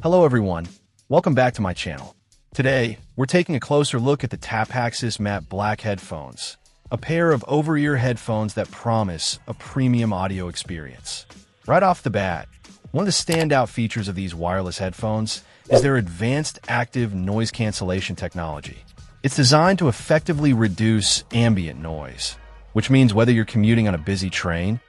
Hello everyone, welcome back to my channel. Today, we're taking a closer look at the tapaxis matte black headphones, a pair of over-ear headphones that promise a premium audio experience. Right off the bat, one of the standout features of these wireless headphones is their advanced active noise cancellation technology. It's designed to effectively reduce ambient noise, which means whether you're commuting on a busy train,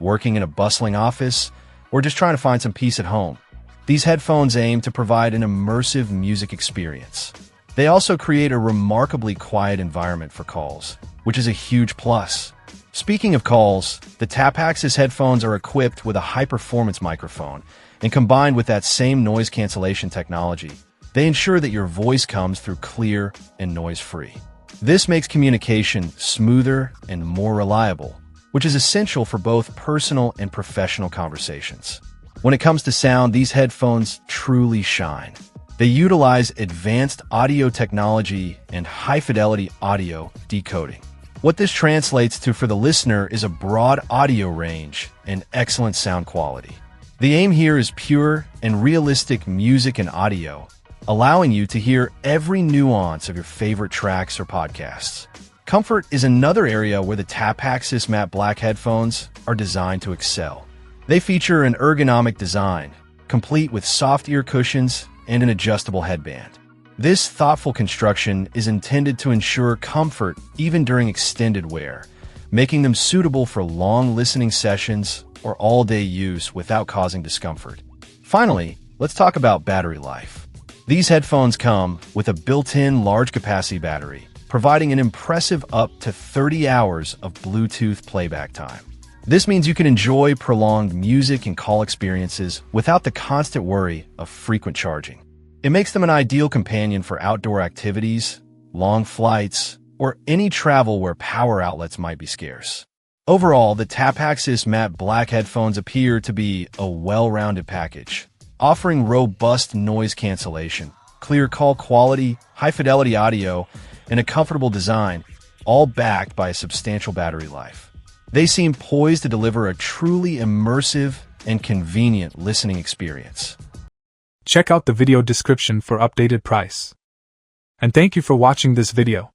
working in a bustling office, or just trying to find some peace at home, these headphones aim to provide an immersive music experience. They also create a remarkably quiet environment for calls, which is a huge plus. Speaking of calls, the tapaxis headphones are equipped with a high-performance microphone, and combined with that same noise cancellation technology, they ensure that your voice comes through clear and noise-free. This makes communication smoother and more reliable, which is essential for both personal and professional conversations. When it comes to sound, these headphones truly shine. They utilize advanced audio technology and high-fidelity audio decoding. What this translates to for the listener is a broad audio range and excellent sound quality. The aim here is pure and realistic music and audio, allowing you to hear every nuance of your favorite tracks or podcasts. Comfort is another area where the tapaxis matte black headphones are designed to excel. They feature an ergonomic design, complete with soft ear cushions and an adjustable headband. This thoughtful construction is intended to ensure comfort even during extended wear, making them suitable for long listening sessions or all-day use without causing discomfort. Finally, let's talk about battery life. These headphones come with a built-in large-capacity battery, providing an impressive up to 30 hours of Bluetooth playback time. This means you can enjoy prolonged music and call experiences without the constant worry of frequent charging. It makes them an ideal companion for outdoor activities, long flights, or any travel where power outlets might be scarce. Overall, the tapaxis matte black headphones appear to be a well-rounded package, offering robust noise cancellation, clear call quality, high-fidelity audio, and a comfortable design, all backed by a substantial battery life. They seem poised to deliver a truly immersive and convenient listening experience. Check out the video description for updated price. And thank you for watching this video.